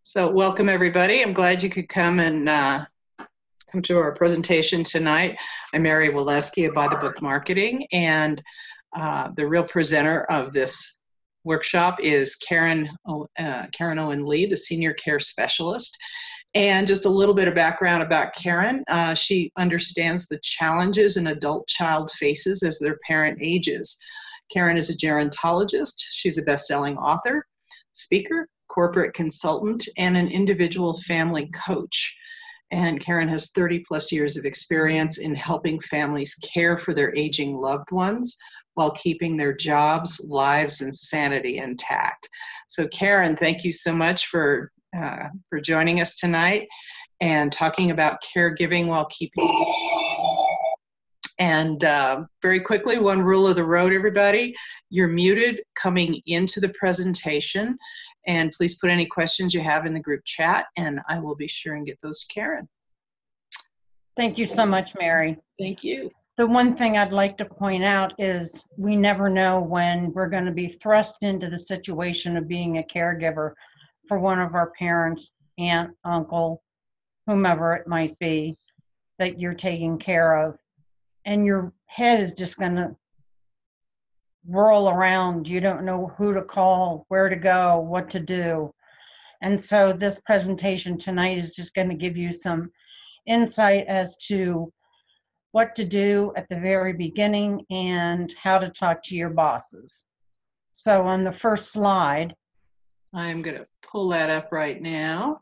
So welcome everybody. I'm glad you could come and come to our presentation tonight. I'm Mary Waleski of By the Book Marketing, and the real presenter of this workshop is Karen Owen Lee, the Senior Care Specialist. And just a little bit of background about Karen. She understands the challenges an adult child faces as their parent ages. Karen is a gerontologist. She's a best-selling author, speaker, corporate consultant, and an individual family coach. And Karen has 30 plus years of experience in helping families care for their aging loved ones while keeping their jobs, lives, and sanity intact. So Karen, thank you so much for joining us tonight and talking about caregiving while keeping. And very quickly, one rule of the road, everybody, you're muted coming into the presentation. And please put any questions you have in the group chat, and I will be sure and get those to Karen. Thank you so much, Mary. Thank you. The one thing I'd like to point out is we never know when we're going to be thrust into the situation of being a caregiver for one of our parents, aunt, uncle, whomever it might be that you're taking care of. And your head is just going to whirl around. You don't know who to call, where to go, what to do. And so this presentation tonight is just going to give you some insight as to what to do at the very beginning and how to talk to your bosses. So on the first slide, I'm going to pull that up right now.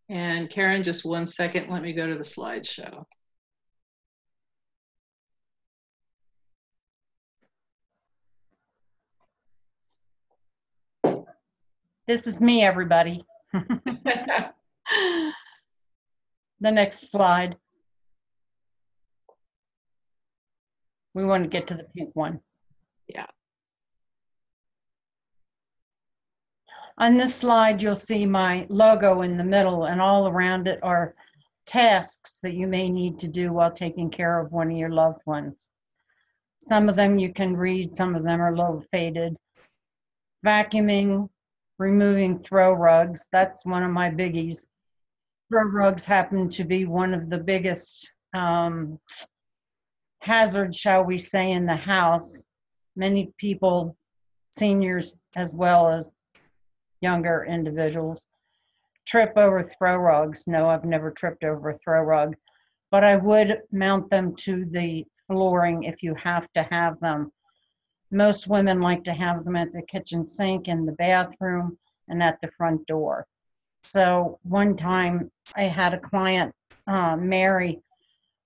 And Karen, just 1 second, let me go to the slideshow. This is me, everybody. The next slide. We want to get to the pink one. Yeah. On this slide, you'll see my logo in the middle, and all around it are tasks that you may need to do while taking care of one of your loved ones. Some of them you can read, some of them are a little faded. Vacuuming, removing throw rugs, that's one of my biggies. Throw rugs happen to be one of the biggest hazards, shall we say, in the house. Many people, seniors as well as younger individuals, trip over throw rugs. No, I've never tripped over a throw rug, but I would mount them to the flooring if you have to have them. Most women like to have them at the kitchen sink, in the bathroom, and at the front door. So one time I had a client, Mary,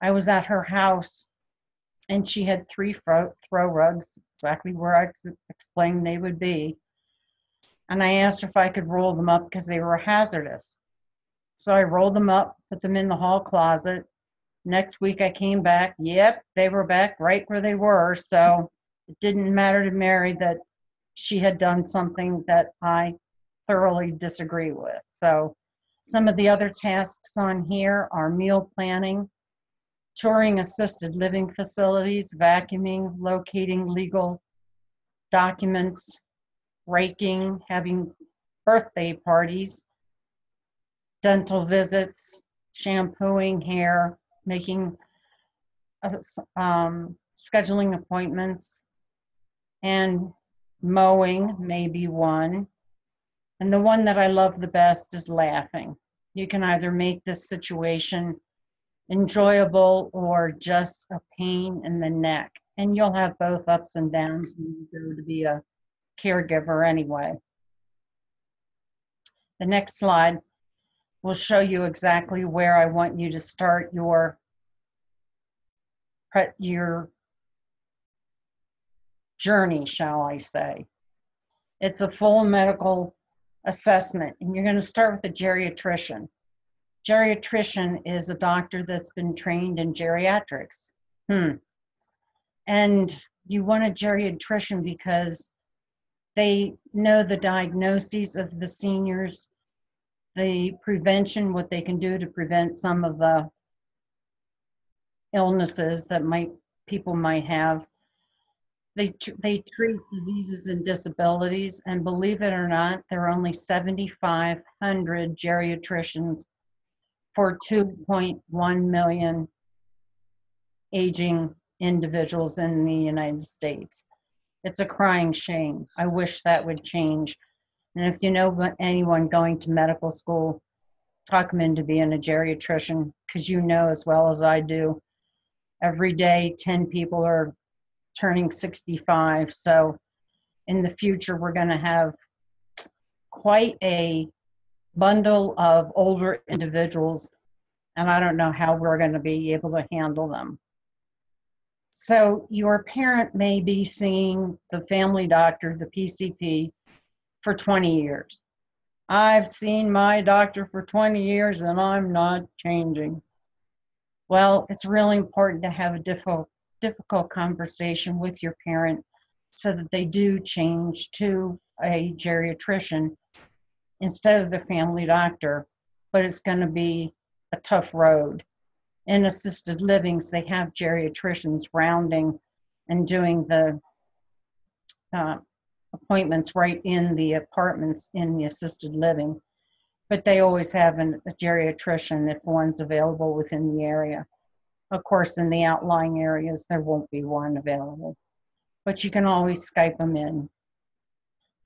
I was at her house and she had 3 throw rugs, exactly where I explained they would be. And I asked her if I could roll them up because they were hazardous. So I rolled them up, put them in the hall closet. Next week I came back, yep, they were back right where they were. So it didn't matter to Mary that she had done something that I thoroughly disagree with. So some of the other tasks on here are meal planning, touring assisted living facilities, vacuuming, locating legal documents, raking, having birthday parties, dental visits, shampooing hair, making scheduling appointments, and mowing may be one. And the one that I love the best is laughing. You can either make this situation enjoyable or just a pain in the neck. And you'll have both ups and downs when you go to be a caregiver anyway. The next slide will show you exactly where I want you to start your journey, shall I say. It's a full medical assessment, and you're going to start with a geriatrician. Geriatrician is a doctor that's been trained in geriatrics. And you want a geriatrician because they know the diagnoses of the seniors, the prevention, what they can do to prevent some of the illnesses that people might have. They treat diseases and disabilities, and believe it or not, there are only 7,500 geriatricians for 2.1 million aging individuals in the United States. It's a crying shame. I wish that would change. And if you know anyone going to medical school, talk them into being a geriatrician, because you know as well as I do, every day 10 people are turning 65. So in the future, we're going to have quite a bundle of older individuals, and I don't know how we're going to be able to handle them. So your parent may be seeing the family doctor, the PCP, for 20 years. I've seen my doctor for 20 years and I'm not changing. Well, it's really important to have a difficult conversation with your parent so that they do change to a geriatrician instead of the family doctor, but it's going to be a tough road. In assisted livings, they have geriatricians rounding and doing the appointments right in the apartments in the assisted living, but they always have a geriatrician if one's available within the area. Of course, in the outlying areas, there won't be one available, but you can always Skype them in.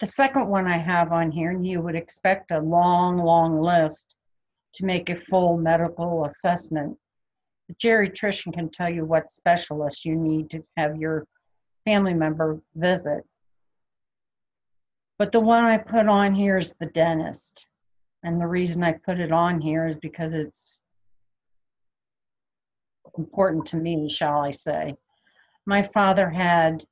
The second one I have on here, and you would expect a long, long list to make a full medical assessment. The geriatrician can tell you what specialist you need to have your family member visit. But the one I put on here is the dentist. And the reason I put it on here is because it's important to me, shall I say. My father had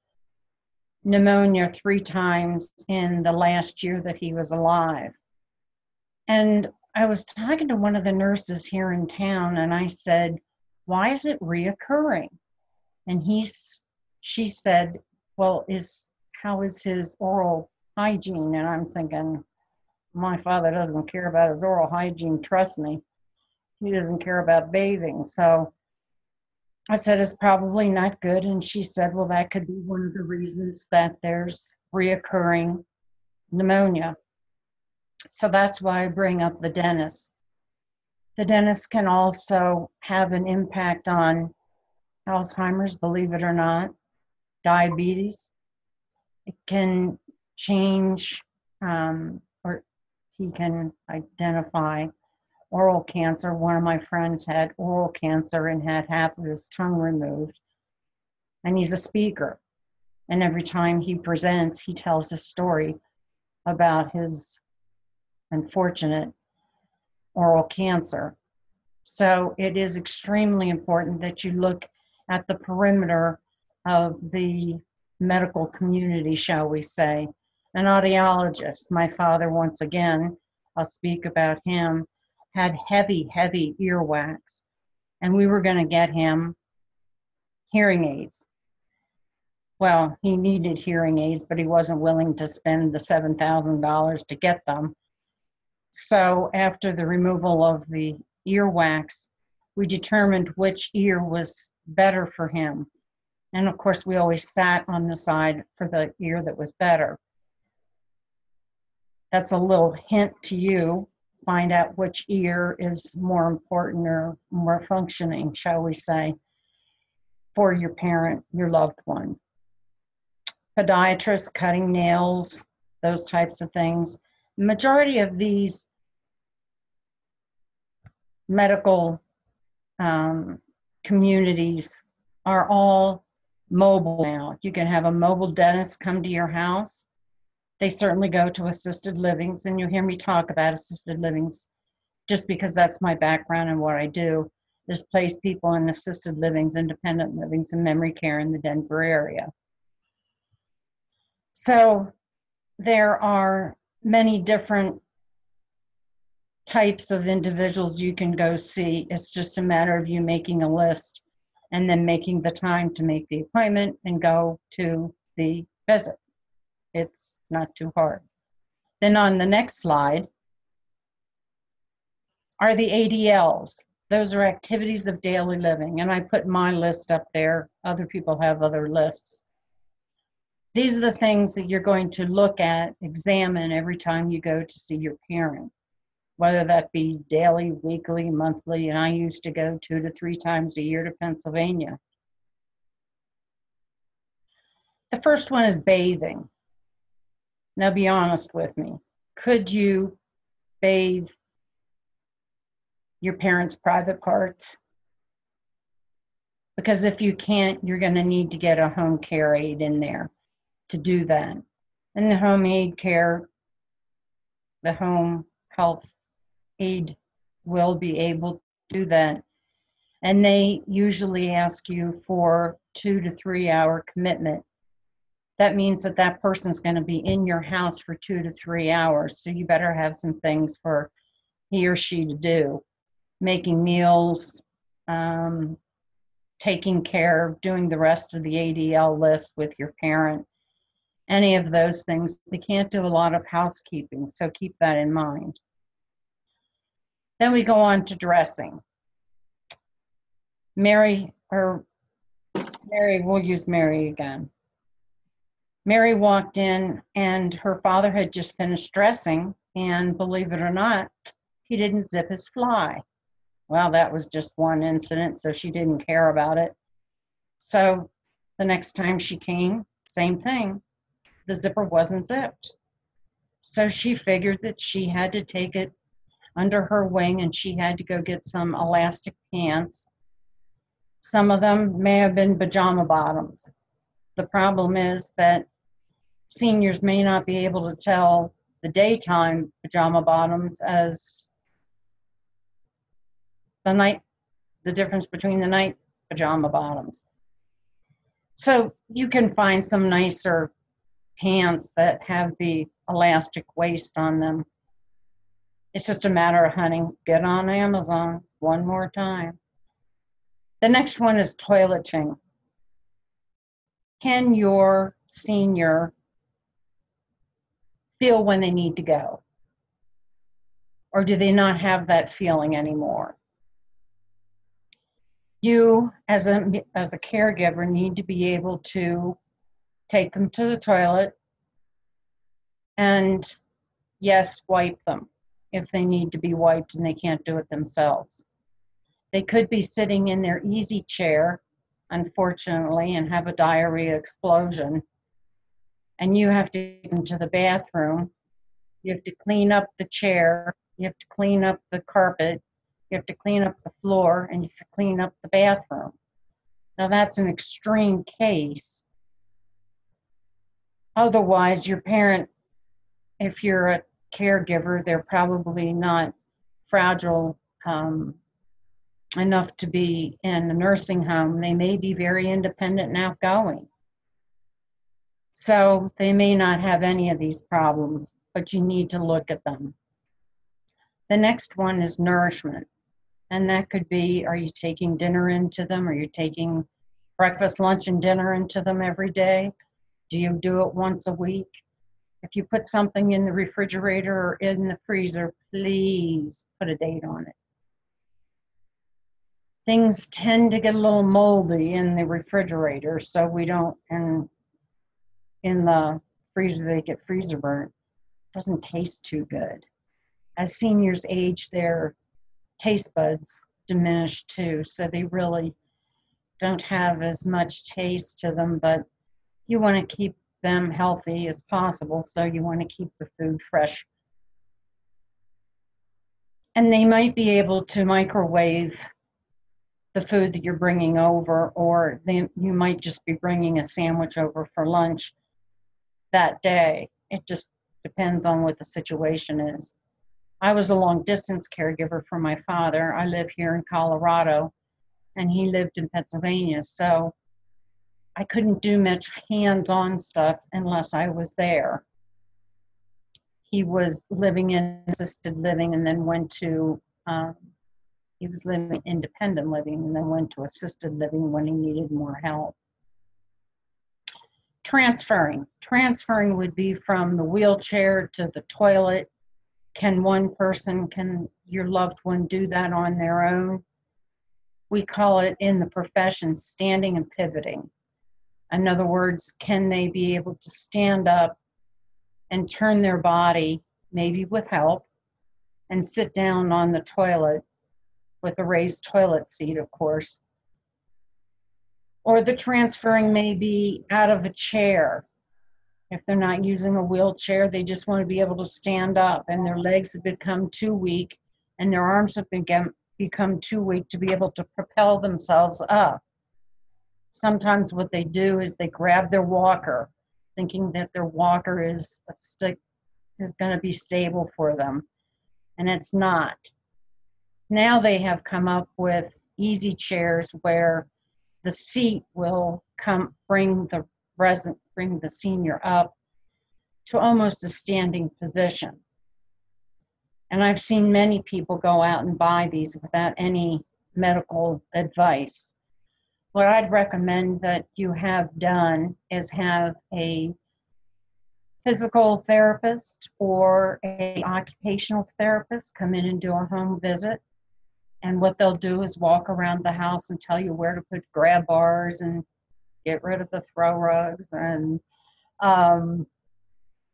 pneumonia 3 times in the last year that he was alive. And I was talking to one of the nurses here in town, and I said, why is it reoccurring? And she said, well, how is his oral hygiene? And I'm thinking, my father doesn't care about his oral hygiene, trust me. He doesn't care about bathing. So I said, it's probably not good. And she said, well, that could be one of the reasons that there's reoccurring pneumonia. So that's why I bring up the dentist. The dentist can also have an impact on Alzheimer's, believe it or not, diabetes. It can change, or he can identify oral cancer. One of my friends had oral cancer and had half of his tongue removed. And he's a speaker. And every time he presents, he tells a story about his unfortunate oral cancer. So it is extremely important that you look at the perimeter of the medical community, shall we say. An audiologist, my father, once again, I'll speak about him, had heavy, heavy earwax. And we were going to get him hearing aids. Well, he needed hearing aids, but he wasn't willing to spend the $7,000 to get them. So after the removal of the earwax, we determined which ear was better for him. And of course, we always sat on the side for the ear that was better. That's a little hint to you. Find out which ear is more important or more functioning, shall we say, for your parent, your loved one. Podiatrists, cutting nails, those types of things. The majority of these medical communities are all mobile now. You can have a mobile dentist come to your house. They certainly go to assisted livings, and you'll hear me talk about assisted livings just because that's my background and what I do, is place people in assisted livings, independent livings, and memory care in the Denver area. So there are many different types of individuals you can go see. It's just a matter of you making a list and then making the time to make the appointment and go to the visit. It's not too hard. Then on the next slide are the ADLs. Those are activities of daily living. And I put my list up there. Other people have other lists. These are the things that you're going to look at, examine every time you go to see your parent, whether that be daily, weekly, monthly, and I used to go 2 to 3 times a year to Pennsylvania. The first one is bathing. Now be honest with me. Could you bathe your parents' private parts? Because if you can't, you're going to need to get a home care aide in there to do that. And the home aid care, the home health aide will be able to do that. And they usually ask you for 2 to 3 hour commitment. That means that that person's going to be in your house for 2 to 3 hours. So you better have some things for he or she to do. Making meals, taking care, doing the rest of the ADL list with your parent, any of those things. They can't do a lot of housekeeping, so keep that in mind. Then we go on to dressing. Mary, we'll use Mary again. Mary walked in and her father had just finished dressing, and believe it or not, he didn't zip his fly. Well, that was just one incident, so she didn't care about it. So the next time she came, same thing. The zipper wasn't zipped. So she figured that she had to take it under her wing and she had to go get some elastic pants. Some of them may have been pajama bottoms. The problem is that seniors may not be able to tell the daytime pajama bottoms as the difference between the night pajama bottoms. So you can find some nicer pants that have the elastic waist on them. It's just a matter of hunting. Get on Amazon one more time. The next one is toileting. Can your senior feel when they need to go? Or do they not have that feeling anymore? You, as a caregiver, need to be able to take them to the toilet and, yes, wipe them if they need to be wiped and they can't do it themselves. They could be sitting in their easy chair, unfortunately, and have a diarrhea explosion, and you have to get into the bathroom. You have to clean up the chair, you have to clean up the carpet, you have to clean up the floor, and you have to clean up the bathroom. Now that's an extreme case. Otherwise, your parent, if you're a caregiver, they're probably not fragile enough to be in a nursing home. They may be very independent and outgoing. So they may not have any of these problems, but you need to look at them. The next one is nourishment. And that could be, are you taking dinner into them? Are you taking breakfast, lunch, and dinner into them every day? Do you do it once a week? If you put something in the refrigerator or in the freezer, please put a date on it. Things tend to get a little moldy in the refrigerator, so we don't, and in the freezer they get freezer burnt. It doesn't taste too good. As seniors age, their taste buds diminish too, so they really don't have as much taste to them, but you want to keep them healthy as possible, so you want to keep the food fresh. And they might be able to microwave the food that you're bringing over, or you might just be bringing a sandwich over for lunch that day. It just depends on what the situation is. I was a long distance caregiver for my father. I live here in Colorado and he lived in Pennsylvania, so I couldn't do much hands-on stuff unless I was there. He was living in assisted living and then went to, he was living independent living and then went to assisted living when he needed more help. Transferring. Transferring would be from the wheelchair to the toilet. Can your loved one do that on their own? We call it in the profession standing and pivoting. In other words, can they be able to stand up and turn their body, maybe with help, and sit down on the toilet with a raised toilet seat, of course. Or the transferring may be out of a chair. If they're not using a wheelchair, they just want to be able to stand up, and their legs have become too weak and their arms have become too weak to be able to propel themselves up. Sometimes what they do is they grab their walker, thinking that their walker is going to be stable for them, and it's not. Now they have come up with easy chairs where the seat will bring the senior up to almost a standing position. And I've seen many people go out and buy these without any medical advice. What I'd recommend that you have done is have a physical therapist or an occupational therapist come in and do a home visit. And what they'll do is walk around the house and tell you where to put grab bars and get rid of the throw rugs. And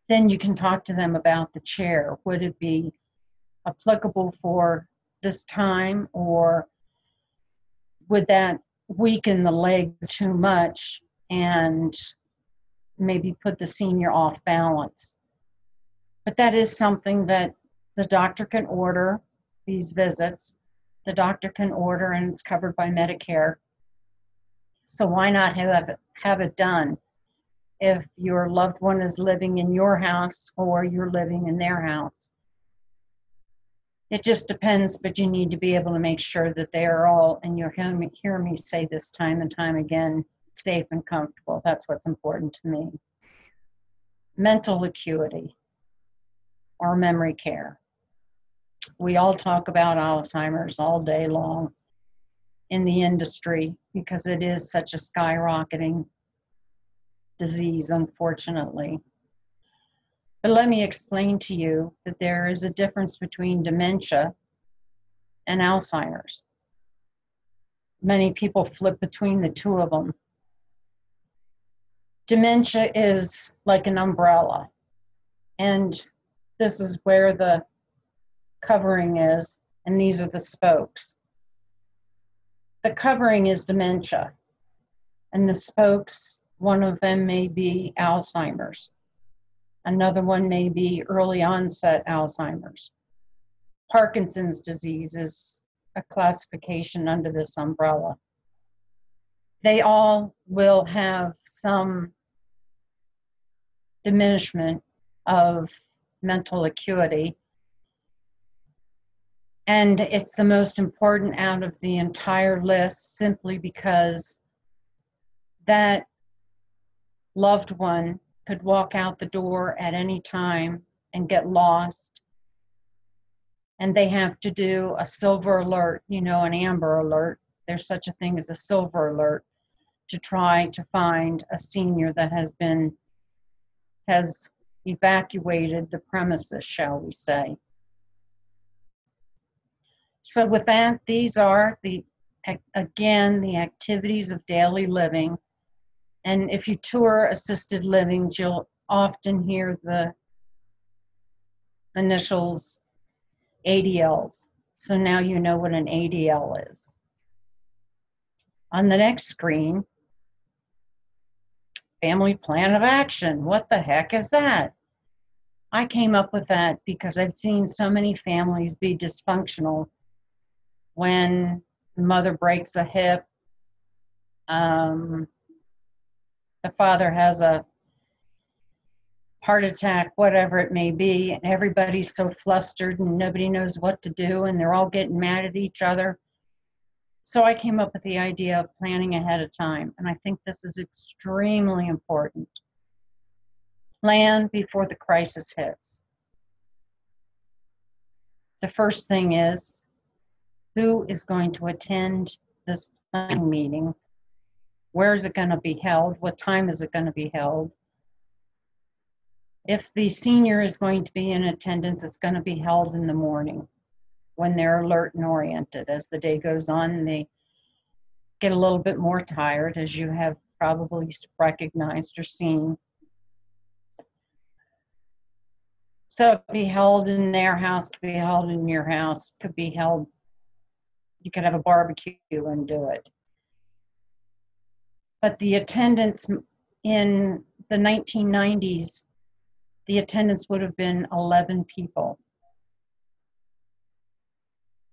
then you can talk to them about the chair. Would it be applicable for this time, or would that weaken the leg too much and maybe put the senior off balance? But that is something that the doctor can order, these visits. The doctor can order, and it's covered by Medicare. So why not have it done if your loved one is living in your house or you're living in their house? It just depends, but you need to be able to make sure that they are all, and you'll hear me say this time and time again, safe and comfortable. That's what's important to me. Mental acuity or memory care. We all talk about Alzheimer's all day long in the industry because it is such a skyrocketing disease, unfortunately. But let me explain to you that there is a difference between dementia and Alzheimer's. Many people flip between the two of them. Dementia is like an umbrella, and this is where the covering is, and these are the spokes. The covering is dementia, and the spokes, one of them may be Alzheimer's. Another one may be early onset Alzheimer's. Parkinson's disease is a classification under this umbrella. They all will have some diminishment of mental acuity. And it's the most important out of the entire list simply because that loved one could walk out the door at any time and get lost. And they have to do a silver alert, an amber alert. There's such a thing as a silver alert to try to find a senior that has evacuated the premises, shall we say. So with that, these are the activities of daily living. And if you tour assisted livings, you'll often hear the initials ADLs. So now you know what an ADL is. On the next screen, Family Plan of Action. What the heck is that? I came up with that because I've seen so many families be dysfunctional when the mother breaks a hip, the father has a heart attack, whatever it may be, and everybody's so flustered and nobody knows what to do and they're all getting mad at each other. So I came up with the idea of planning ahead of time, and I think this is extremely important. Plan before the crisis hits. The first thing is, who is going to attend this planning meeting? Where is it going to be held? What time is it going to be held? If the senior is going to be in attendance, it's going to be held in the morning when they're alert and oriented. As the day goes on, they get a little bit more tired, as you have probably recognized or seen. So it could be held in their house, could be held in your house, could be held, you could have a barbecue and do it. But the attendance in the 1990s, the attendance would have been 11 people.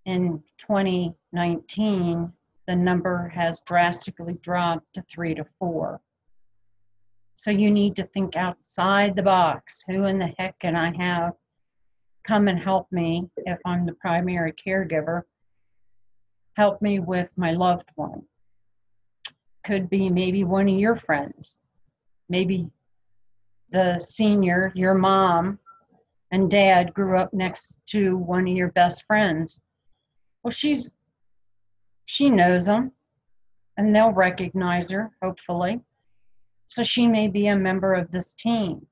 In 2019, the number has drastically dropped to 3 to 4. So you need to think outside the box. Who in the heck can I have come and help me if I'm the primary caregiver? Help me with my loved one. Could be maybe one of your friends. Maybe the senior, your mom and dad, grew up next to one of your best friends. Well, she knows them and they'll recognize her, hopefully. So she may be a member of this team.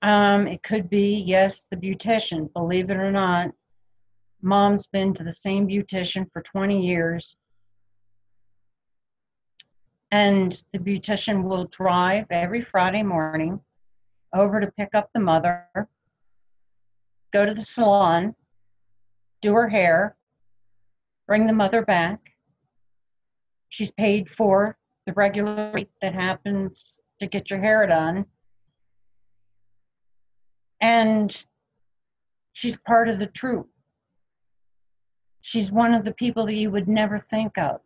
It could be, yes, the beautician. Believe it or not, mom's been to the same beautician for 20 years. And the beautician will drive every Friday morning over to pick up the mother, go to the salon, do her hair, bring the mother back. She's paid for the regular rate that happens to get your hair done. And she's part of the troupe. She's one of the people that you would never think of.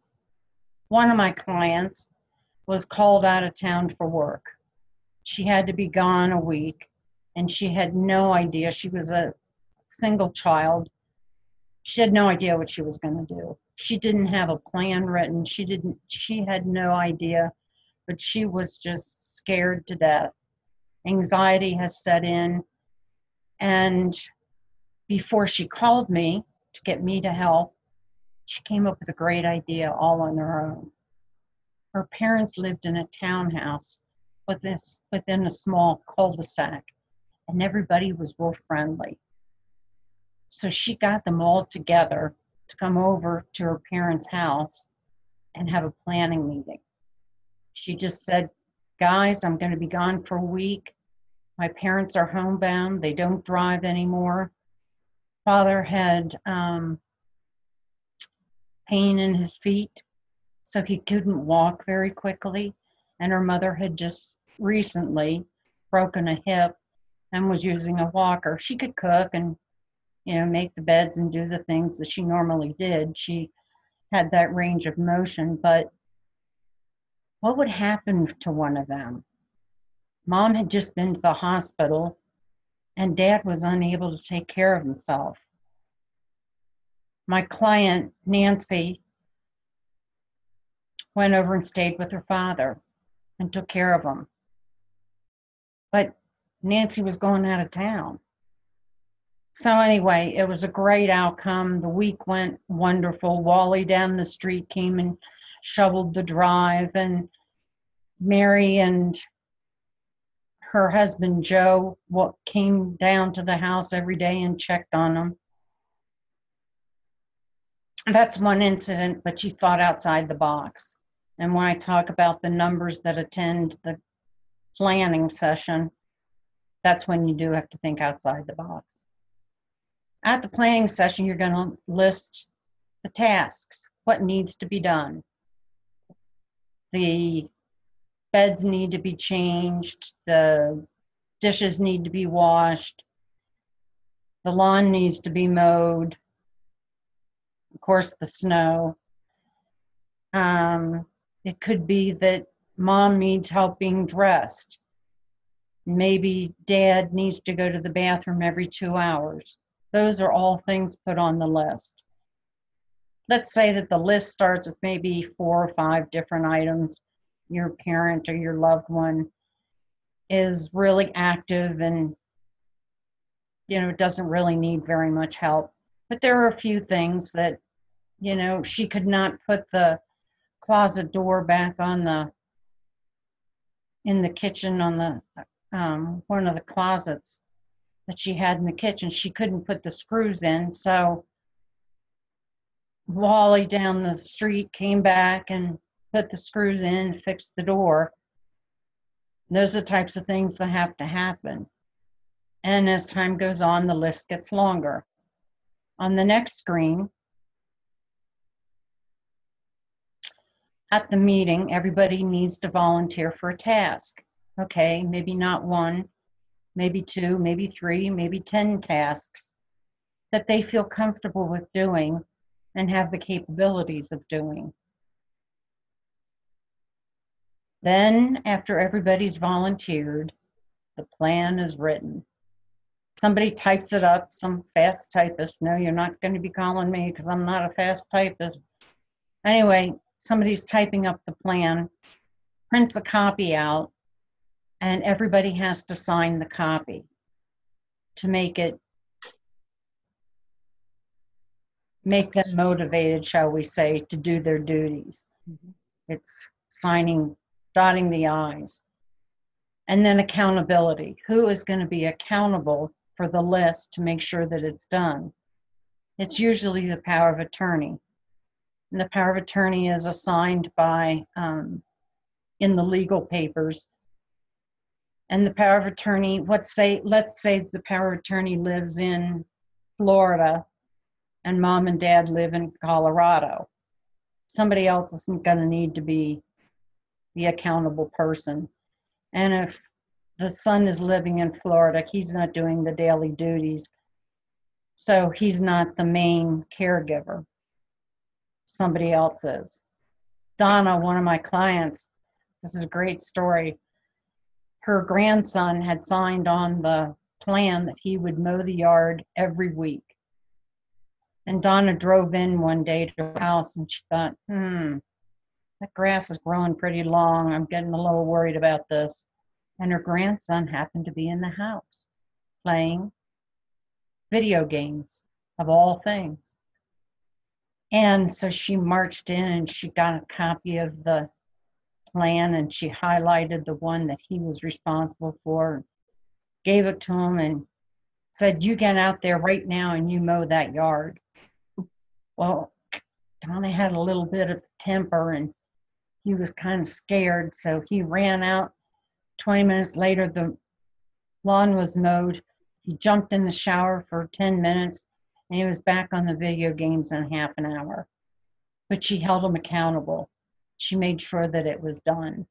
One of my clients was called out of town for work. She had to be gone a week, and she had no idea. She was a single child. She had no idea what she was going to do. She didn't have a plan written. She had no idea, but she was just scared to death. Anxiety has set in, and before she called me to get me to help, she came up with a great idea all on her own. Her parents lived in a townhouse within a small cul-de-sac, and everybody was real friendly. So she got them all together to come over to her parents' house and have a planning meeting. She just said, guys, I'm going to be gone for a week. My parents are homebound. They don't drive anymore. Father had pain in his feet, so he couldn't walk very quickly. And her mother had just recently broken a hip and was using a walker. She could cook and, make the beds and do the things that she normally did. She had that range of motion, but what would happen to one of them? Mom had just been to the hospital and dad was unable to take care of himself. My client, Nancy, went over and stayed with her father and took care of him. But Nancy was going out of town. So anyway, it was a great outcome. The week went wonderful. Wally down the street came and shoveled the drive, and Mary and her husband, Joe, came down to the house every day and checked on them. That's one incident, but she thought outside the box. And when I talk about the numbers that attend the planning session, that's when you do have to think outside the box. At the planning session, you're going to list the tasks, what needs to be done. The beds need to be changed, the dishes need to be washed, the lawn needs to be mowed, of course, the snow. It could be that mom needs help being dressed. Maybe dad needs to go to the bathroom every 2 hours. Those are all things put on the list. Let's say that the list starts with maybe 4 or 5 different items. Your parent or your loved one is really active and, doesn't really need very much help. But there are a few things that, she could not put the closet door back in the kitchen on the one of the closets that she had in the kitchen. She couldn't put the screws in, so Wally down the street came back and put the screws in, fix the door. Those are the types of things that have to happen. And as time goes on, the list gets longer. On the next screen, at the meeting, everybody needs to volunteer for a task. Okay, maybe not one, maybe two, maybe three, maybe 10 tasks that they feel comfortable with doing and have the capabilities of doing. Then, after everybody's volunteered, the plan is written. Somebody types it up, some fast typist. No, you're not going to be calling me because I'm not a fast typist. Anyway, somebody's typing up the plan, prints a copy out, and everybody has to sign the copy to make them motivated, shall we say, to do their duties. It's signing, dotting the I's. And then accountability. Who is going to be accountable for the list to make sure that it's done? It's usually the power of attorney. And the power of attorney is assigned by, in the legal papers. And the power of attorney, let's say the power of attorney lives in Florida and mom and dad live in Colorado. Somebody else isn't going to need to be the accountable person. And if the son is living in Florida, he's not doing the daily duties. So he's not the main caregiver. Somebody else is. Donna, one of my clients, this is a great story. Her grandson had signed on the plan that he would mow the yard every week. And Donna drove in one day to her house and she thought, that grass is growing pretty long. I'm getting a little worried about this. And her grandson happened to be in the house playing video games, of all things. And so she marched in and she got a copy of the plan and she highlighted the one that he was responsible for, gave it to him and said, you get out there right now and you mow that yard. Well, Donna had a little bit of temper and he was kind of scared, so he ran out. 20 minutes later, the lawn was mowed. He jumped in the shower for 10 minutes, and he was back on the video games in half an hour. But she held him accountable. She made sure that it was done.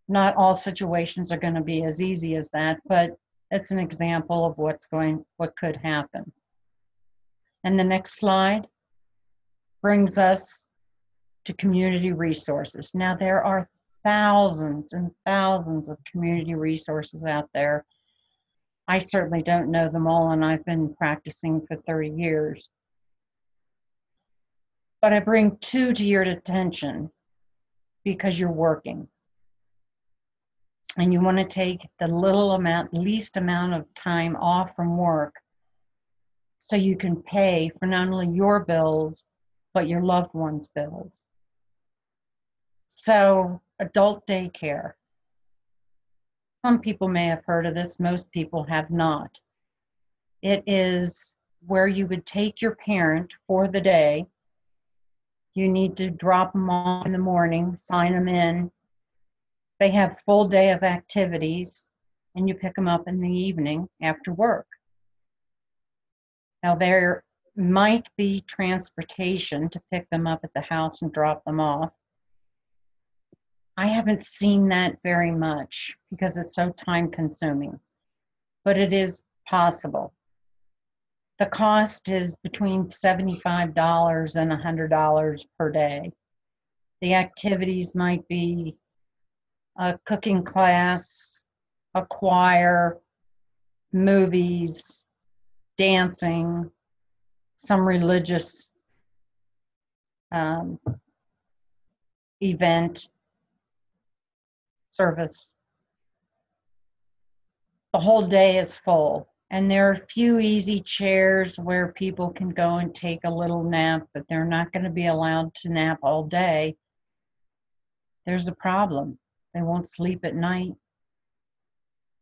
Not all situations are going to be as easy as that, but it's an example of what could happen. And the next slide brings us to community resources. Now, there are thousands and thousands of community resources out there. I certainly don't know them all, and I've been practicing for 30 years. But I bring two to your attention because you're working. And you want to take the least amount of time off from work so you can pay for not only your bills, but your loved ones' bills. So, adult daycare. Some people may have heard of this, most people have not. It is where you would take your parent for the day. You need to drop them off in the morning, sign them in. They have full day of activities, and you pick them up in the evening after work. Now, there might be transportation to pick them up at the house and drop them off. I haven't seen that very much because it's so time consuming, but it is possible. The cost is between $75 and $100 per day. The activities might be a cooking class, a choir, movies, dancing, some religious event, service. The whole day is full, and there are a few easy chairs where people can go and take a little nap, but they're not going to be allowed to nap all day. There's a problem. They won't sleep at night.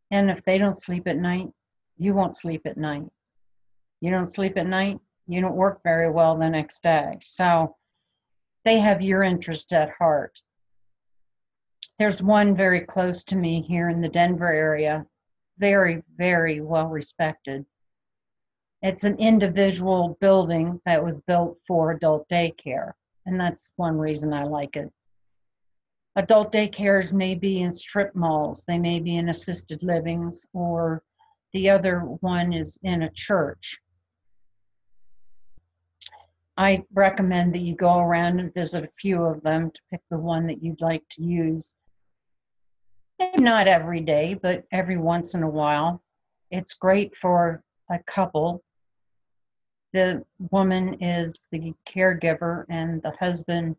And if they don't sleep at night, you won't sleep at night. You don't sleep at night, you don't work very well the next day. So they have your interest at heart. There's one very close to me here in the Denver area, very, very well respected. It's an individual building that was built for adult daycare, and that's one reason I like it. Adult daycares may be in strip malls, they may be in assisted livings, or the other one is in a church. I recommend that you go around and visit a few of them to pick the one that you'd like to use. Maybe not every day, but every once in a while. It's great for a couple. The woman is the caregiver and the husband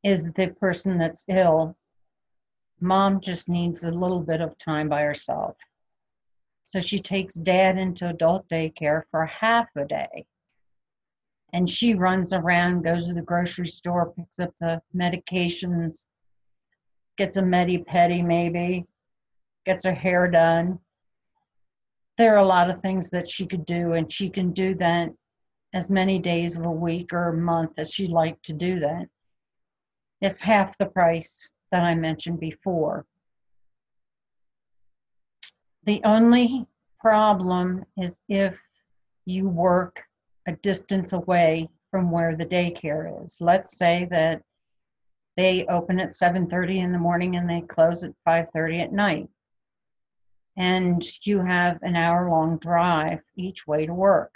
is the person that's ill. Mom just needs a little bit of time by herself. So she takes dad into adult daycare for half a day. And she runs around, goes to the grocery store, picks up the medications, gets a medi-pedi maybe, gets her hair done. There are a lot of things that she could do, and she can do that as many days of a week or a month as she'd like to do that. It's half the price that I mentioned before. The only problem is if you work a distance away from where the daycare is. Let's say that they open at 7:30 in the morning and they close at 5:30 at night. And you have an hour-long drive each way to work.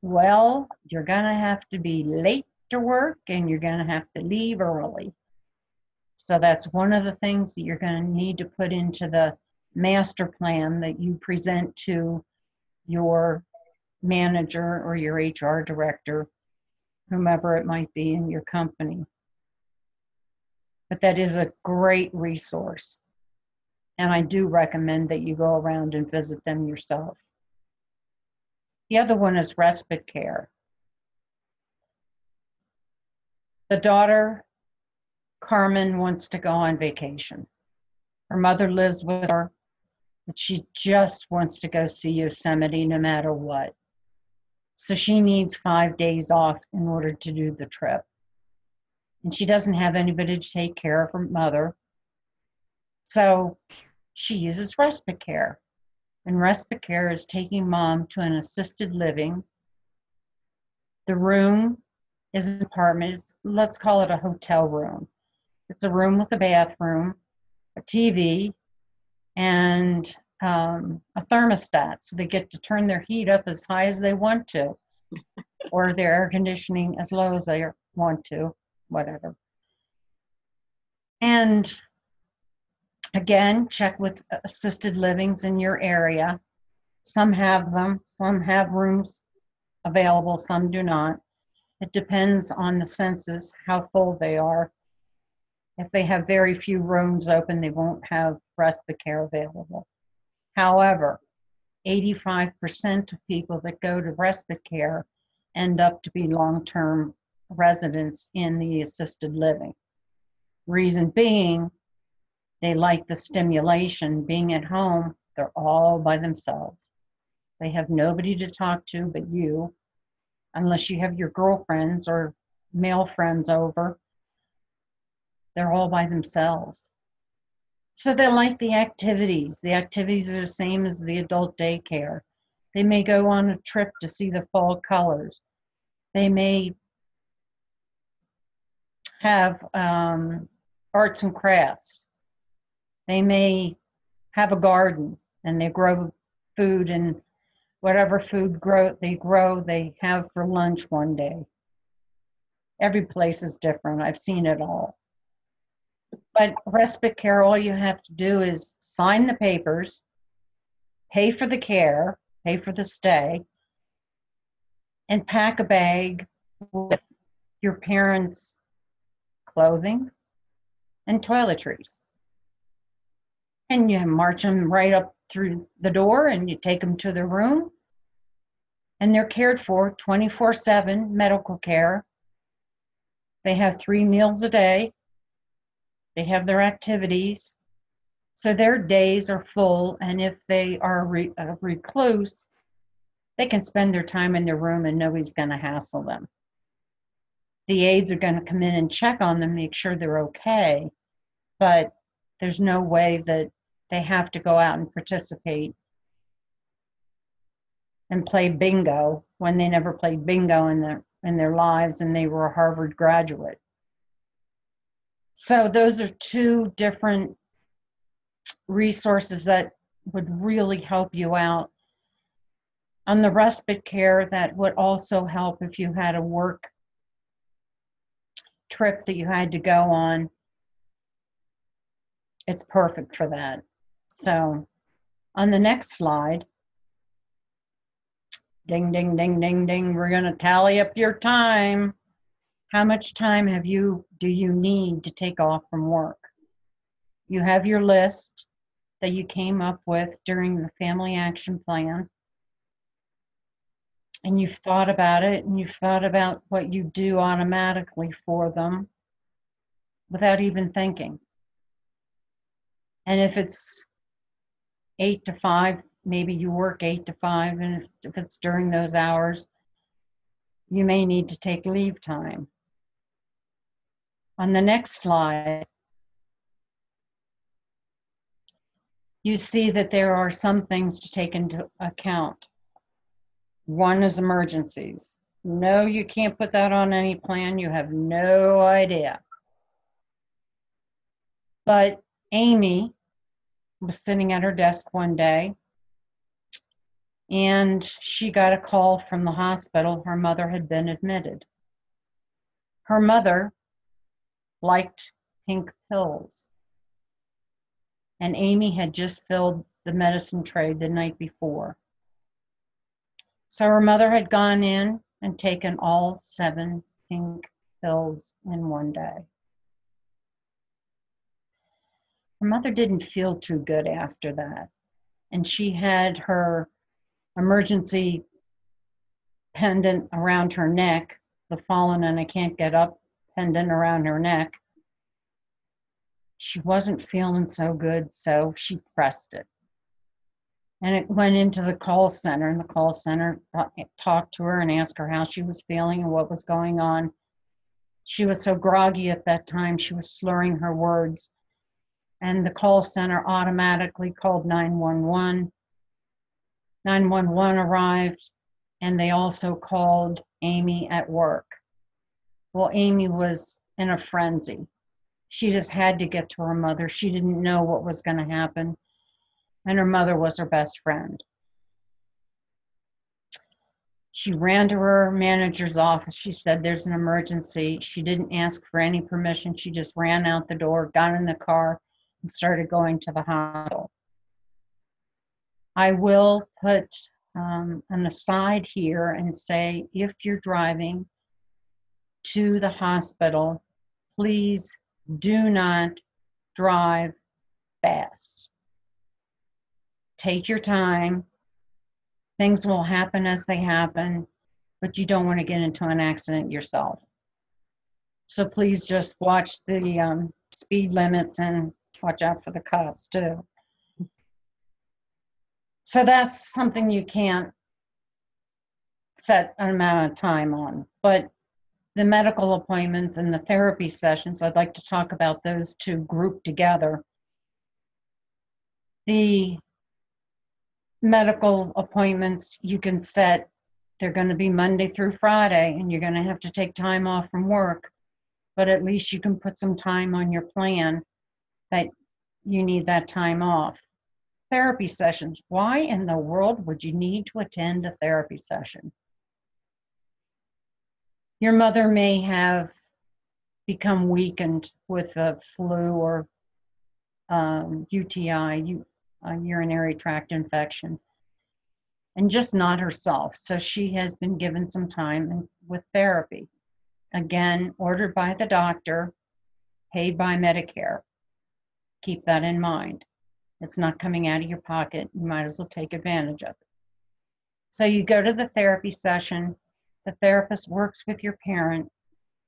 Well, you're gonna have to be late to work and you're gonna have to leave early. So that's one of the things that you're gonna need to put into the master plan that you present to your manager or your HR director, whomever it might be in your company. But that is a great resource. And I do recommend that you go around and visit them yourself. The other one is respite care. The daughter, Carmen, wants to go on vacation. Her mother lives with her, but she just wants to go see Yosemite no matter what. So she needs 5 days off in order to do the trip. And she doesn't have anybody to take care of her mother. So she uses respite care. And respite care is taking mom to an assisted living. The room is an apartment. Let's call it a hotel room. It's a room with a bathroom, a TV, and a thermostat. So they get to turn their heat up as high as they want to, or their air conditioning as low as they want to, whatever. And again, check with assisted livings in your area. Some have them, some have rooms available, some do not. It depends on the census, how full they are. If they have very few rooms open, they won't have respite care available. However, 85% of people that go to respite care end up to be long-term residents in the assisted living. Reason being, they like the stimulation. Being at home, they're all by themselves. They have nobody to talk to but you, unless you have your girlfriends or male friends over. They're all by themselves. So they like the activities. The activities are the same as the adult daycare. They may go on a trip to see the fall colors. They may have arts and crafts. They may have a garden and they grow food, and whatever food they have for lunch one day. Every place is different. I've seen it all. But respite care, all you have to do is sign the papers, pay for the care, pay for the stay, and pack a bag with your parents' clothing and toiletries. And you march them right up through the door and you take them to their room. And they're cared for 24/7 medical care. They have 3 meals a day. They have their activities. So their days are full. And if they are a recluse, they can spend their time in their room and nobody's going to hassle them. The aides are going to come in and check on them, make sure they're okay, but there's no way that they have to go out and participate and play bingo when they never played bingo in their lives and they were a Harvard graduate. So those are two different resources that would really help you out. On the respite care, that would also help if you had a work trip that you had to go on. It's perfect for that. So on the next slide, ding, ding, ding, ding, ding, we're going to tally up your time. How much time do you need to take off from work? You have your list that you came up with during the Family Action Plan. And you've thought about it, and you've thought about what you do automatically for them without even thinking. And if it's 8 to 5, maybe you work 8 to 5, and if it's during those hours, you may need to take leave time. On the next slide, you see that there are some things to take into account. One is emergencies. No, you can't put that on any plan. You have no idea. But Amy was sitting at her desk one day, and she got a call from the hospital. Her mother had been admitted. Her mother liked pink pills, and Amy had just filled the medicine tray the night before. So her mother had gone in and taken all 7 pink pills in one day. Her mother didn't feel too good after that, and she had her emergency pendant around her neck, the fallen and I can't get up pendant around her neck. She wasn't feeling so good, so she pressed it. And it went into the call center, and the call center talked to her and asked her how she was feeling and what was going on. She was so groggy at that time, she was slurring her words. And the call center automatically called 911. 911 arrived, and they also called Amy at work. Well, Amy was in a frenzy. She just had to get to her mother. She didn't know what was going to happen, and her mother was her best friend. She ran to her manager's office. She said, "There's an emergency." She didn't ask for any permission. She just ran out the door, got in the car, and started going to the hospital. I will put an aside here and say, if you're driving to the hospital, please do not drive fast. Take your time. Things will happen as they happen, but you don't want to get into an accident yourself. So please just watch the speed limits and watch out for the cops too. So that's something you can't set an amount of time on. But the medical appointments and the therapy sessions, I'd like to talk about those two grouped together. The medical appointments you can set, they're going to be Monday through Friday, and you're going to have to take time off from work, but at least you can put some time on your plan that you need that time off. Therapy sessions. Why in the world would you need to attend a therapy session? Your mother may have become weakened with a flu or UTI, urinary tract infection, and just not herself. So she has been given some time with therapy. Again, ordered by the doctor, paid by Medicare. Keep that in mind. It's not coming out of your pocket. You might as well take advantage of it. So you go to the therapy session, the therapist works with your parent,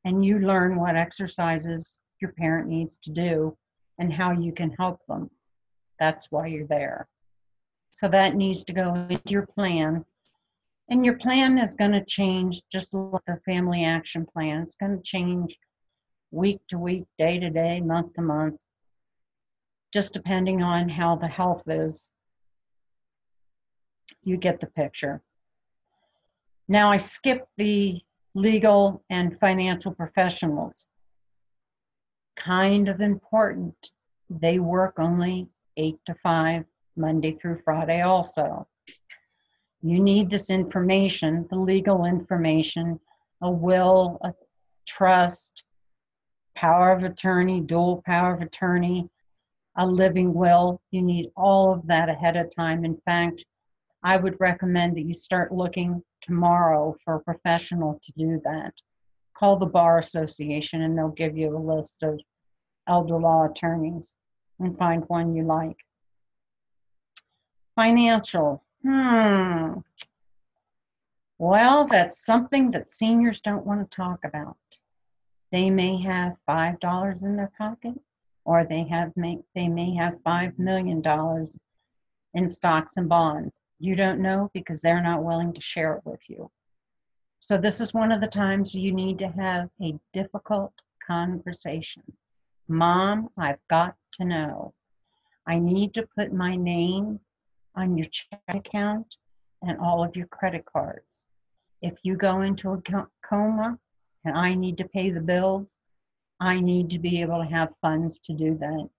and you learn what exercises your parent needs to do and how you can help them. That's why you're there. So that needs to go into your plan. And your plan is going to change, just like the family action plan. It's going to change week to week, day to day, month to month, just depending on how the health is. You get the picture. Now, I skipped the legal and financial professionals. Kind of important. They work only 8 to 5, Monday through Friday also. You need this information, the legal information, a will, a trust, power of attorney, dual power of attorney, a living will. You need all of that ahead of time. In fact, I would recommend that you start looking tomorrow for a professional to do that. Call the Bar Association and they'll give you a list of elder law attorneys and find one you like. Financial. Well, that's something that seniors don't want to talk about. They may have $5 in their pocket, or they may have $5 million in stocks and bonds. You don't know because they're not willing to share it with you. So this is one of the times you need to have a difficult conversation. Mom, I've got to know. I need to put my name on your check account and all of your credit cards. If you go into a coma and I need to pay the bills, I need to be able to have funds to do that.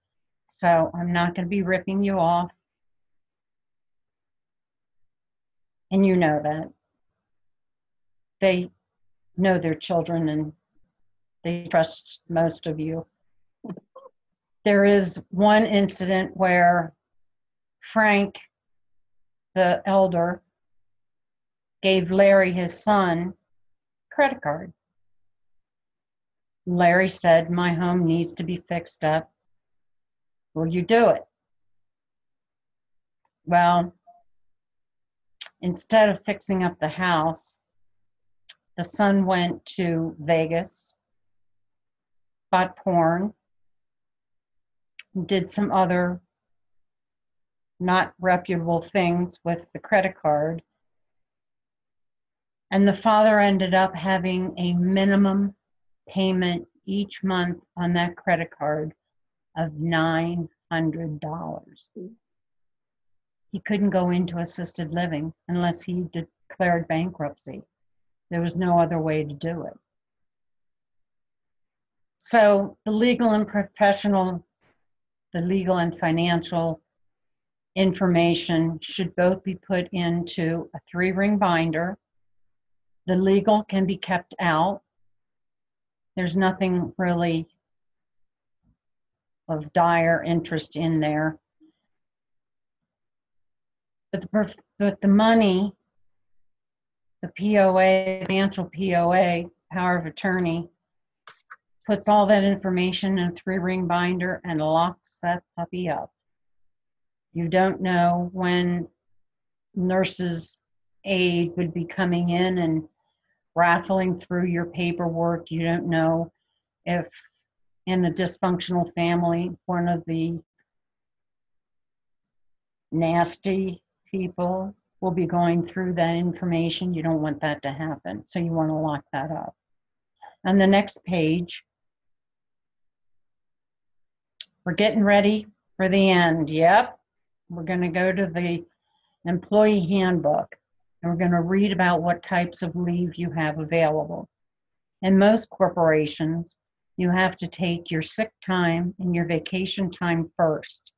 So I'm not going to be ripping you off. And you know that. They know their children and they trust most of you. There is one incident where Frank, the elder, gave Larry, his son, credit card. Larry said, my home needs to be fixed up. Will you do it? Well, instead of fixing up the house, the son went to Vegas, bought porn, did some other not reputable things with the credit card. And the father ended up having a minimum payment each month on that credit card of $900. He couldn't go into assisted living unless he declared bankruptcy. There was no other way to do it. So the legal and financial information should both be put into a 3-ring binder. The legal can be kept out. There's nothing really of dire interest in there. But the money, the POA, financial POA, power of attorney, puts all that information in a 3-ring binder and locks that puppy up. You don't know when nurses' aide would be coming in and raffling through your paperwork. You don't know if in a dysfunctional family, one of the nasty people will be going through that information. You don't want that to happen. So you want to lock that up. On the next page, we're getting ready for the end. Yep. We're going to go to the employee handbook and we're going to read about what types of leave you have available. In most corporations, you have to take your sick time and your vacation time first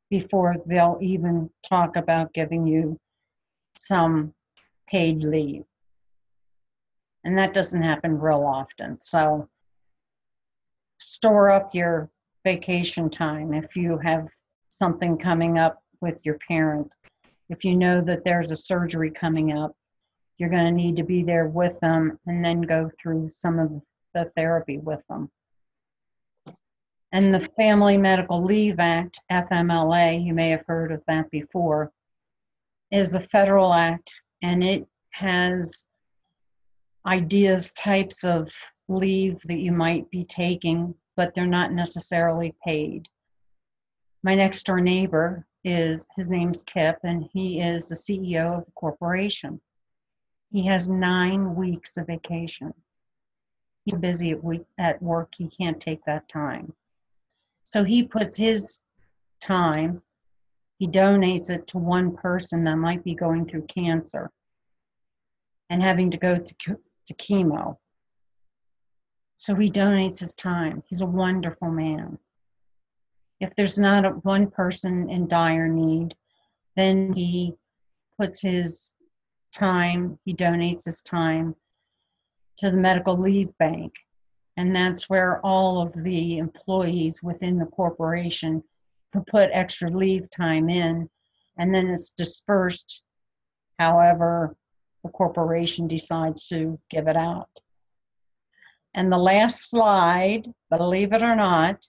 before they'll even talk about giving you some paid leave. And that doesn't happen real often. So store up your vacation time if you have something coming up with your parent. If you know that there's a surgery coming up, you're going to need to be there with them and then go through some of the therapy with them. And the Family Medical Leave Act, FMLA, you may have heard of that before, is a federal act, and it has ideas, types of leave that you might be taking, but they're not necessarily paid. My next door neighbor his name's Kip, and he is the CEO of a corporation. He has 9 weeks of vacation. He's busy at work. He can't take that time. So he puts his time, he donates it to one person that might be going through cancer and having to go to chemo. So he donates his time. He's a wonderful man. If there's not one person in dire need, then he puts his time, he donates his time to the medical leave bank. And that's where all of the employees within the corporation can put extra leave time in, and then it's dispersed however the corporation decides to give it out. And the last slide, believe it or not,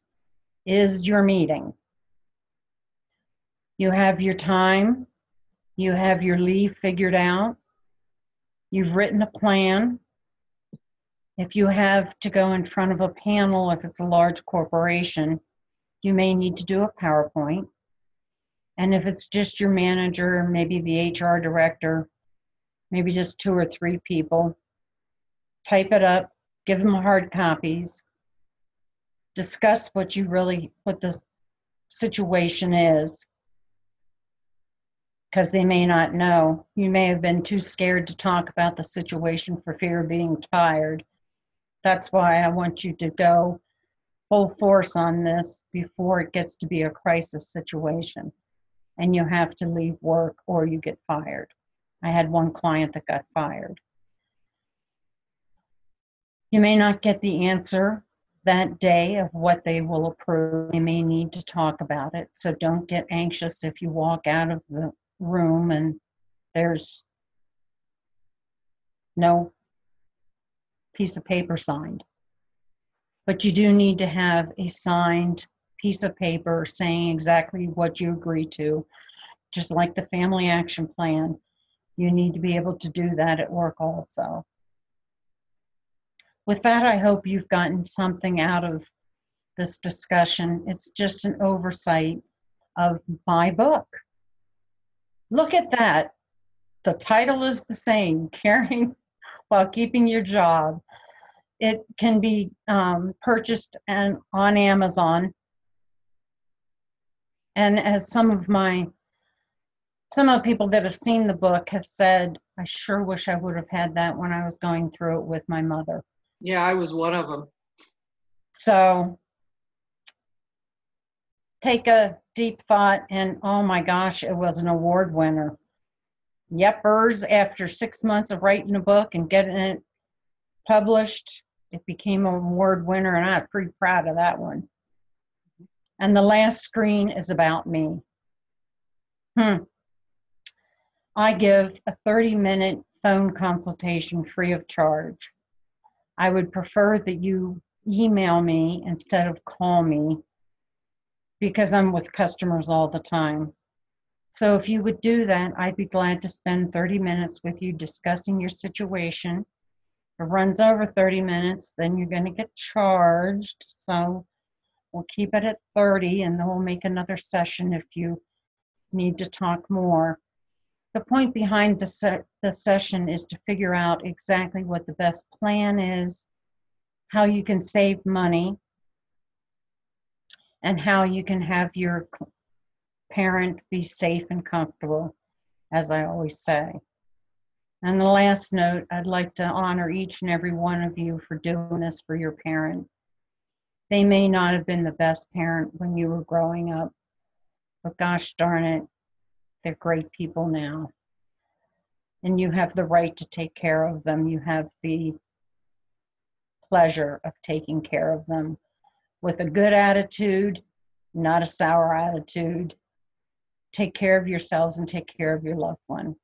is your meeting. You have your time, you have your leave figured out, you've written a plan. If you have to go in front of a panel, if it's a large corporation, you may need to do a PowerPoint. And if it's just your manager, maybe the HR director, maybe just 2 or 3 people, type it up, give them hard copies, discuss what the situation is, because they may not know. You may have been too scared to talk about the situation for fear of being fired. That's why I want you to go full force on this before it gets to be a crisis situation and you have to leave work or you get fired. I had one client that got fired. You may not get the answer that day of what they will approve. They may need to talk about it. So don't get anxious if you walk out of the room and there's no piece of paper signed. But you do need to have a signed piece of paper saying exactly what you agree to. Just like the family action plan, you need to be able to do that at work also. With that, I hope you've gotten something out of this discussion. It's just an oversight of my book. Look at that. The title is the same, Caring While Keeping Your Job. It can be purchased on Amazon. And as some of the people that have seen the book have said, I sure wish I would have had that when I was going through it with my mother. Yeah, I was one of them. So take a deep thought, and oh my gosh, it was an award winner. Yepers, after 6 months of writing a book and getting it published, it became an award winner, and I'm pretty proud of that one. And the last screen is about me. I give a 30-minute phone consultation free of charge. I would prefer that you email me instead of call me because I'm with customers all the time. So if you would do that, I'd be glad to spend 30 minutes with you discussing your situation. If it runs over 30 minutes, then you're going to get charged. So we'll keep it at 30 and then we'll make another session if you need to talk more. The point behind the session is to figure out exactly what the best plan is, how you can save money, and how you can have your parent be safe and comfortable, as I always say. And the last note, I'd like to honor each and every one of you for doing this for your parent. They may not have been the best parent when you were growing up, but gosh darn it, they're great people now. And you have the right to take care of them. You have the pleasure of taking care of them with a good attitude, not a sour attitude. Take care of yourselves and take care of your loved one.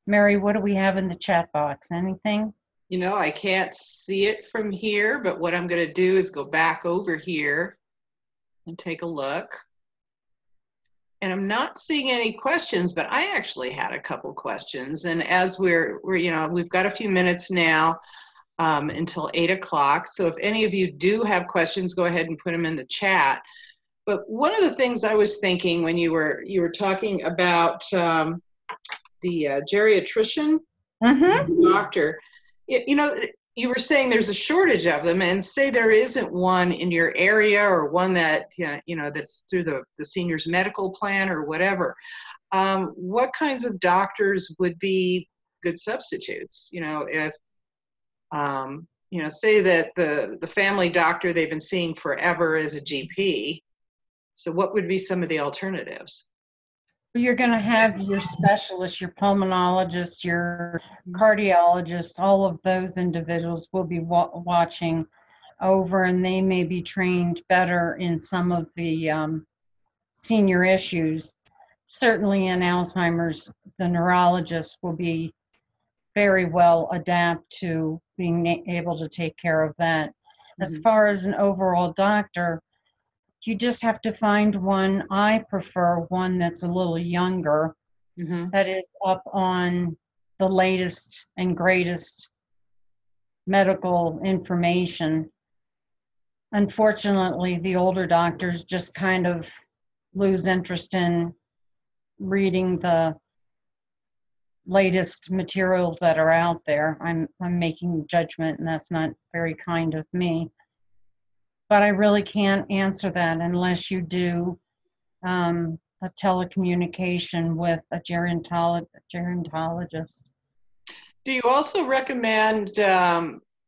Mary, what do we have in the chat box? Anything? You know, I can't see it from here, but what I'm going to do is go back over here and take a look. And I'm not seeing any questions, but I actually had a couple questions. And as we're we've got a few minutes now until 8 o'clock. So if any of you do have questions, go ahead and put them in the chat. But one of the things I was thinking when you were talking about the geriatrician, Mm-hmm. doctor. You know, you were saying there's a shortage of them, and say there isn't one in your area or one that, you know, that's through the seniors medical plan or whatever. What kinds of doctors would be good substitutes? You know, if, you know, say that the family doctor they've been seeing forever is a GP. So what would be some of the alternatives? You're going to have your specialists, your pulmonologists, your cardiologists, all of those individuals will be watching over, and they may be trained better in some of the senior issues. Certainly in Alzheimer's, the neurologist will be very well adapt to being able to take care of that. As far as an overall doctor, you just have to find one. I prefer one that's a little younger, that is up on the latest and greatest medical information. Unfortunately, the older doctors just kind of lose interest in reading the latest materials that are out there. I'm making judgment, and that's not very kind of me. But I really can't answer that unless you do a telecommunication with a gerontologist. Do you also recommend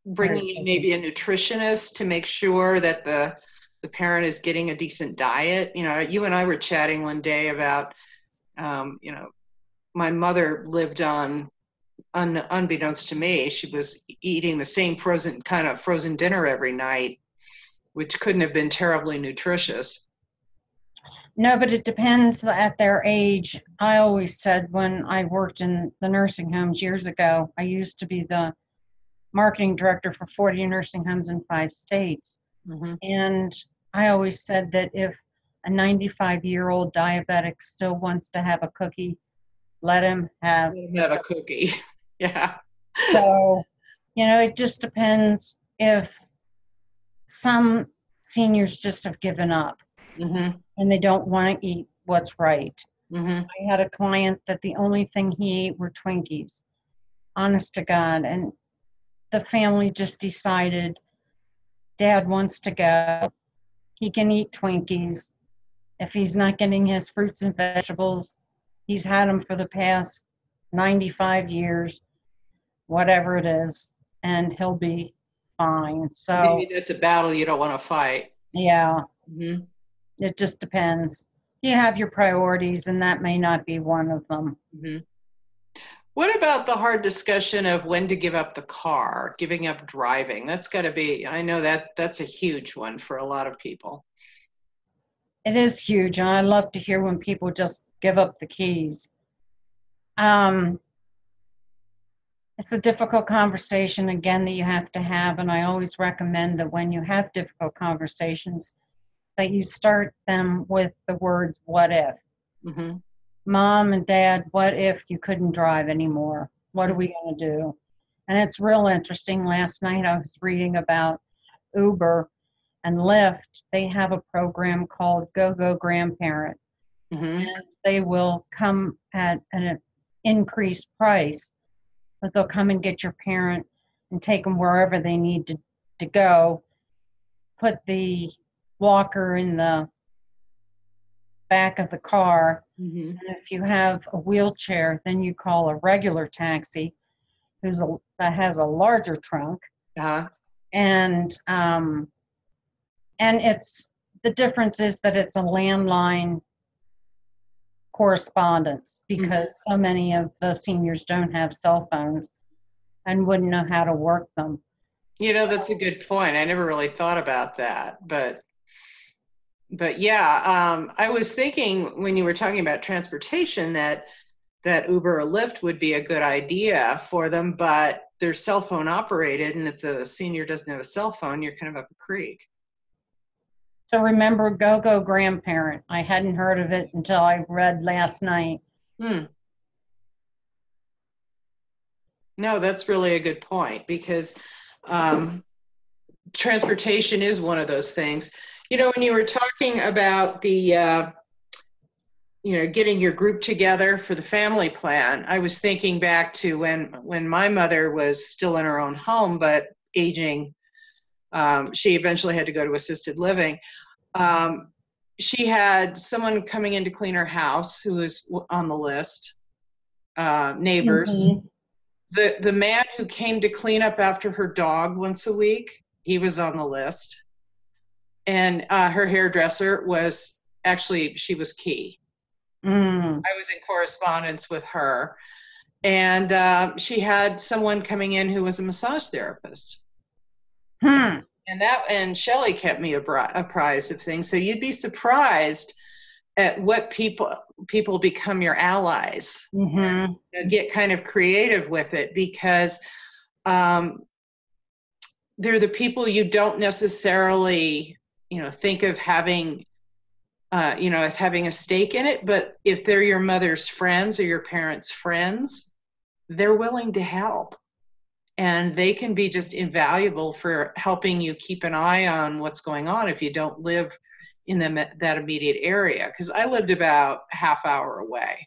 bringing in maybe a nutritionist to make sure that the parent is getting a decent diet? You know, you and I were chatting one day about, you know, my mother lived on, unbeknownst to me, she was eating the same frozen dinner every night, which couldn't have been terribly nutritious. No, but it depends at their age. I always said when I worked in the nursing homes years ago, I used to be the marketing director for 40 nursing homes in 5 states. And I always said that if a 95-year-old diabetic still wants to have a cookie, let him have a cookie. Yeah. So, you know, it just depends. If some seniors just have given up and they don't want to eat what's right. I had a client that the only thing he ate were Twinkies, honest to God. And the family just decided, Dad wants to go. He can eat Twinkies. If he's not getting his fruits and vegetables, he's had them for the past 95 years, whatever it is, and he'll be fine. So maybe that's a battle you don't want to fight. Yeah. It just depends. You have your priorities, and that may not be one of them. What about the hard discussion of when to give up the car, giving up driving? That's got to be, I know that's a huge one for a lot of people. It is huge, and I love to hear when people just give up the keys. It's a difficult conversation, again, that you have to have, and I always recommend that when you have difficult conversations, that you start them with the words, what if? Mom and Dad, what if you couldn't drive anymore? What are we going to do? And it's real interesting. Last night I was reading about Uber and Lyft. They have a program called Go Grandparent. And they will come at an increased price, but they'll come and get your parent and take them wherever they need to go, put the walker in the back of the car. And if you have a wheelchair, then you call a regular taxi that has a larger trunk. And it's, the difference is that it's a landline correspondence, because so many of the seniors don't have cell phones and wouldn't know how to work them. You know, that's a good point. I never really thought about that, but yeah, I was thinking when you were talking about transportation that Uber or Lyft would be a good idea for them, but they're cell phone operated, and if the senior doesn't have a cell phone, you're kind of up a creek. So remember Go Grandparent. I hadn't heard of it until I read last night. No, that's really a good point, because transportation is one of those things. You know, when you were talking about the getting your group together for the family plan, I was thinking back to when my mother was still in her own home, but aging. She eventually had to go to assisted living. She had someone coming in to clean her house who was on the list, neighbors. Mhm. The man who came to clean up after her dog once a week, he was on the list. And her hairdresser was actually, she was key. Mm. I was in correspondence with her. And she had someone coming in who was a massage therapist. Hmm. And Shelley kept me apprised of things. So you'd be surprised at what people become your allies. Mm-hmm. Get kind of creative with it, because they're the people you don't necessarily think of having as having a stake in it, but if they're your mother's friends or your parents' friends, they're willing to help. And they can be just invaluable for helping you keep an eye on what's going on if you don't live in that immediate area. Because I lived about a half hour away.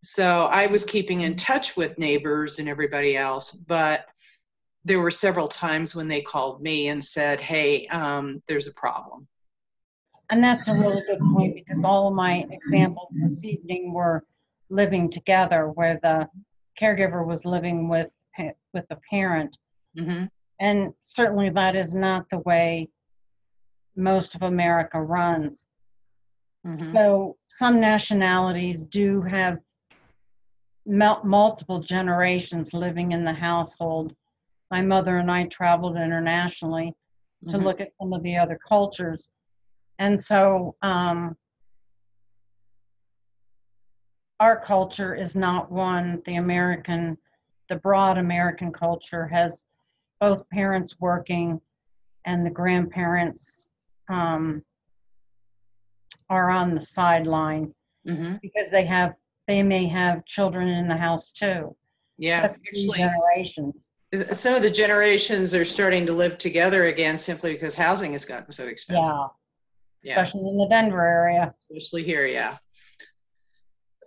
So I was keeping in touch with neighbors and everybody else, but there were several times when they called me and said, hey, there's a problem. And that's a really good point, because all of my examples this evening were living together, where the caregiver was living with the parent. Mm-hmm. And certainly that is not the way most of America runs. Mm-hmm. So some nationalities do have multiple generations living in the household. My mother and I traveled internationally to Mm-hmm. look at some of the other cultures. And so our culture is not one, the broad American culture has both parents working, and the grandparents are on the sideline, Mm-hmm. because they may have children in the house too. So Yeah, that's three actually, generations. some of the generations are starting to live together again simply because housing has gotten so expensive. Yeah, Yeah, especially in the Denver area. especially here. Yeah.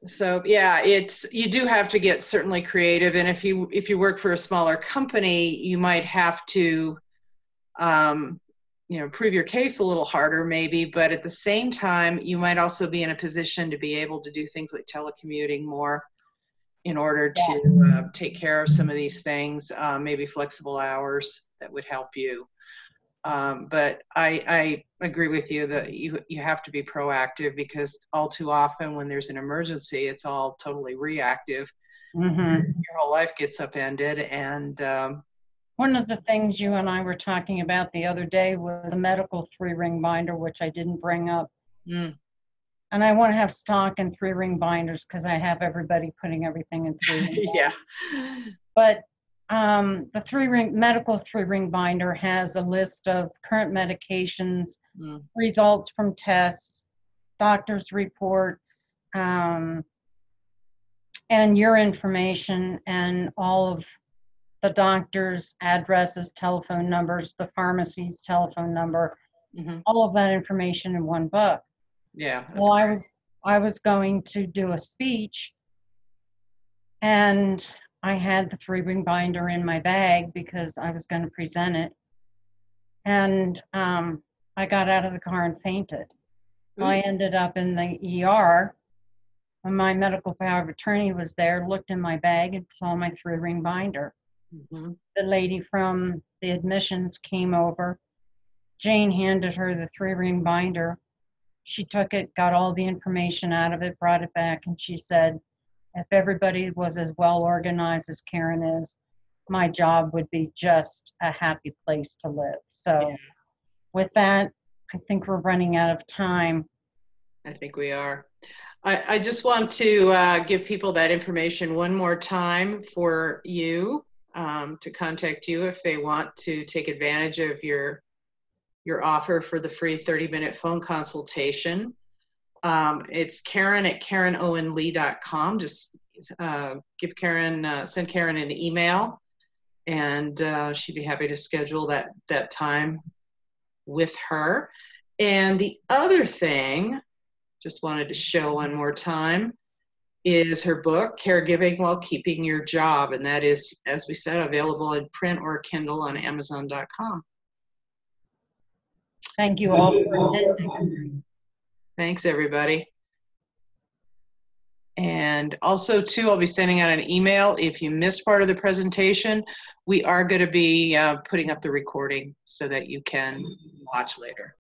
So yeah, you do have to get certainly creative, and if you work for a smaller company, you might have to prove your case a little harder maybe, but at the same time, you might also be in a position to be able to do things like telecommuting more in order Yeah. to take care of some of these things, maybe flexible hours that would help you. But I agree with you that you have to be proactive, because all too often when there's an emergency, it's all totally reactive. Mm-hmm. Your whole life gets upended. And One of the things you and I were talking about the other day was the medical 3-ring binder, which I didn't bring up. mm, And I want to have stock in 3-ring binders, because I have everybody putting everything in 3-ring yeah. binders. But the medical 3-ring binder has a list of current medications, Mm, results from tests, doctor's reports, and your information, and all of the doctor's addresses, telephone numbers, the pharmacy's telephone number, mm-hmm. all of that information in one book. Yeah, that's Well, great. I was going to do a speech, and I had the 3-ring binder in my bag because I was going to present it. And I got out of the car and fainted. Well, I Ooh. ended up in the ER. When my medical power of attorney was there, looked in my bag and saw my 3-ring binder. Mm-hmm. The lady from the admissions came over. Jane handed her the 3-ring binder. She took it, got all the information out of it, brought it back, and she said, if everybody was as well organized as Karen is, my job would be just a happy place to live. So Yeah, with that, I think we're running out of time. I think we are. I just want to give people that information one more time for you to contact you if they want to take advantage of your offer for the free 30-minute phone consultation. It's Karen at KarenOwenLee.com. Just send Karen an email, and she'd be happy to schedule that time with her. And the other thing, just wanted to show one more time, is her book, Caregiving While Keeping Your Job. And that is, as we said, available in print or Kindle on Amazon.com. Thank you all for attending. Thanks, everybody. And also, too, I'll be sending out an email. If you missed part of the presentation, we are going to be putting up the recording so that you can watch later.